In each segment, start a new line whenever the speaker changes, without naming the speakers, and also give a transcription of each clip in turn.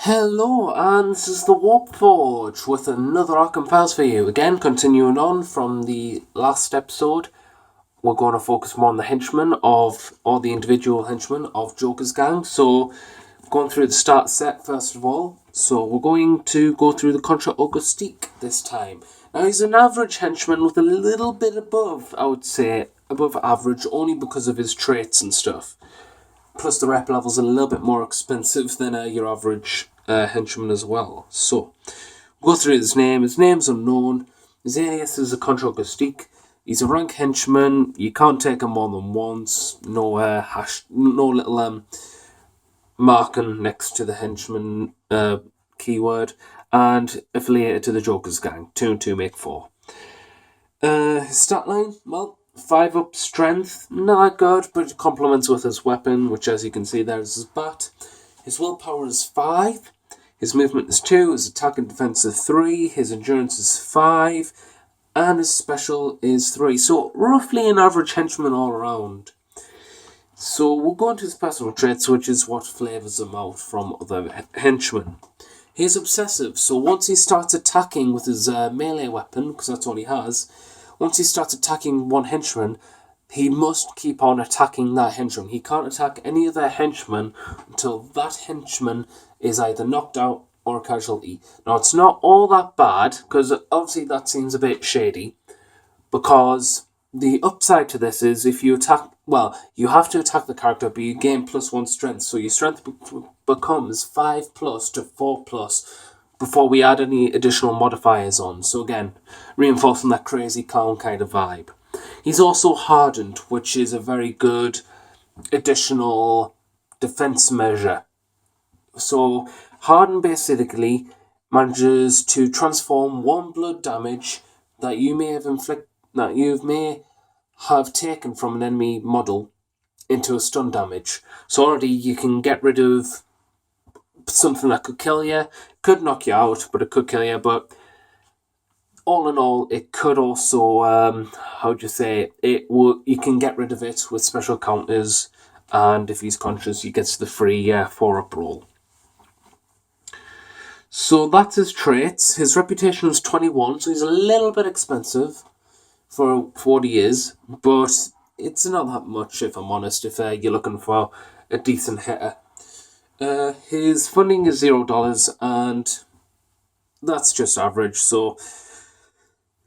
Hello, and this is the Warp Forge with another Arkham Files for you. Again, continuing on from the last episode, we're going to focus more on the henchmen or the individual henchmen of Joker's gang. So, going through the start set first of all. So, we're going to go through the Contra-Auguste this time. Now, he's an average henchman with a little bit above, I would say, above average, only because of his traits and stuff. Plus, the rep level's a little bit more expensive than your average henchman as well. So, we'll go through his name. His name's unknown. His alias is a Contra-Auguste. He's a rank henchman. You can't take him more than once. No no little marking next to the henchman keyword. And affiliated to the Joker's gang. 2 and 2 make 4. His stat line, well, 5 up strength, not good, but it complements with his weapon, which as you can see there is his bat. His willpower is 5, his movement is 2, his attack and defense is 3, his endurance is 5, and his special is 3. So roughly an average henchman all around. So we'll go into his personal traits, which is what flavours him out from other henchmen. He's obsessive, so once he starts attacking with his melee weapon, because that's all he has, once he starts attacking one henchman, he must keep on attacking that henchman. He can't attack any other henchman until that henchman is either knocked out or a casualty. Now, it's not all that bad, because obviously that seems a bit shady, because the upside to this is if you attack, well, you have to attack the character, but you gain +1 strength, so your strength becomes 5 plus to 4 plus before we add any additional modifiers on. So again, reinforcing that crazy clown kind of vibe. He's also hardened, which is a very good additional defense measure. So hardened basically manages to transform 1 blood damage that you may have taken from an enemy model into a stun damage. So already you can get rid of something that could kill you, could knock you out, but it could kill you. But all in all, it could also, you can get rid of it with special counters, and if he's conscious, he gets the free 4-up roll. So that's his traits. His reputation is 21, so he's a little bit expensive for what he is, but it's not that much, if I'm honest, if you're looking for a decent hitter. His funding is $0, and that's just average, so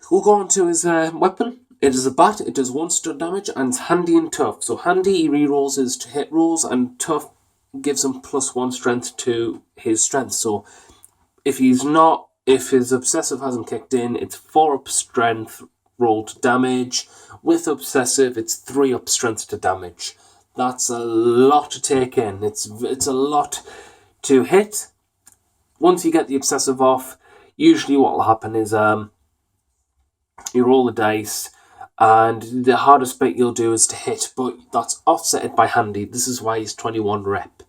we'll go on to his weapon. It is a bat, it does 1 stun damage, and it's handy and tough. So handy, he rerolls his to hit rolls, and tough gives him +1 strength to his strength. So if his obsessive hasn't kicked in, it's 4 up strength roll to damage. With obsessive, it's 3 up strength to damage. That's a lot to take in. It's a lot to hit. Once you get the obsessive off, usually what will happen is you roll the dice, and the hardest bit you'll do is to hit, but that's offset by handy. This is why he's 21 rep.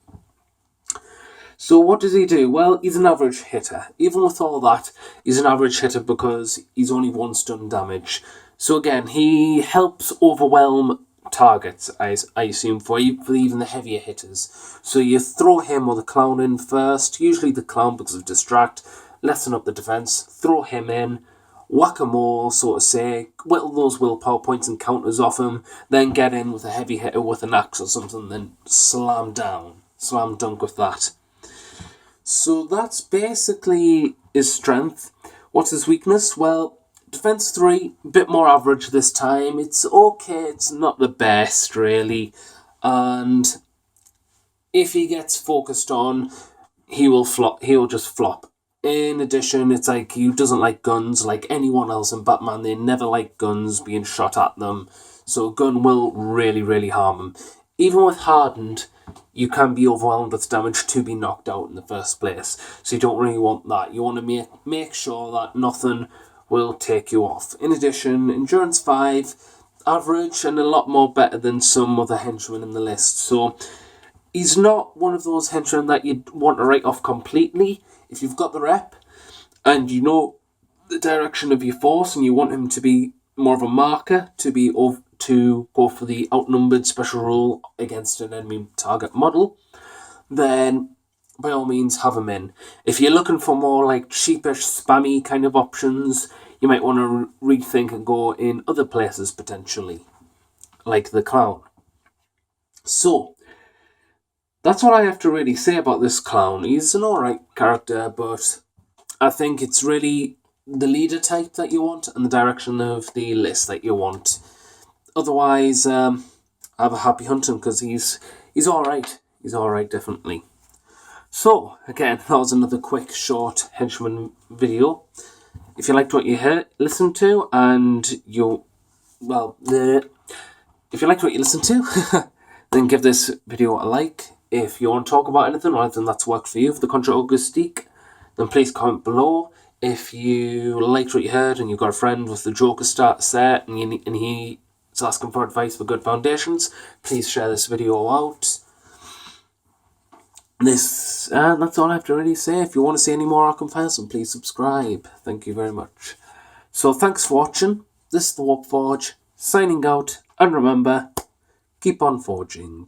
So what does he do? Well, he's an average hitter. Even with all that, he's an average hitter because he's only 1 stun damage. So again, he helps overwhelm targets, I assume, for even the heavier hitters. So you throw him or the clown in first, usually the clown because of distract, lessen up the defense, throw him in, whack-a-mole, so to say, whittle those willpower points and counters off him, then get in with a heavy hitter with an axe or something, then slam dunk with that. So that's basically his strength. What's his weakness? Well, defense 3, a bit more average this time. It's okay, it's not the best really. And if he gets focused on, he'll just flop. In addition, it's like he doesn't like guns like anyone else in Batman. They never like guns being shot at them. So a gun will really, really harm him. Even with hardened, you can be overwhelmed with damage to be knocked out in the first place. So you don't really want that. You want to make sure that nothing will take you off. In addition, endurance 5, average, and a lot more better than some other henchmen in the list. So he's not one of those henchmen that you'd want to write off completely. If you've got the rep and you know the direction of your force and you want him to be more of a marker, to go for the outnumbered special rule against an enemy target model, then by all means have them in. If you're looking for more like cheapish, spammy kind of options, you might want to rethink and go in other places potentially, like the clown. So, that's what I have to really say about this clown. He's an alright character, but I think it's really the leader type that you want and the direction of the list that you want. Otherwise, have a happy hunting because he's alright. He's alright, definitely. So, again, that was another quick, short henchman video. If you liked what you listened to, and if you liked what you listened to, then give this video a like. If you want to talk about anything or anything that's worked for you for the Contra-Auguste, then please comment below. If you liked what you heard and you've got a friend with the Joker set and he's asking for advice for good foundations, please share this video out. That's all I have to really say. If you want to see any more Arkham Files, then please subscribe. Thank you very much. So thanks for watching. This is the Warp Forge, signing out, and remember, keep on forging.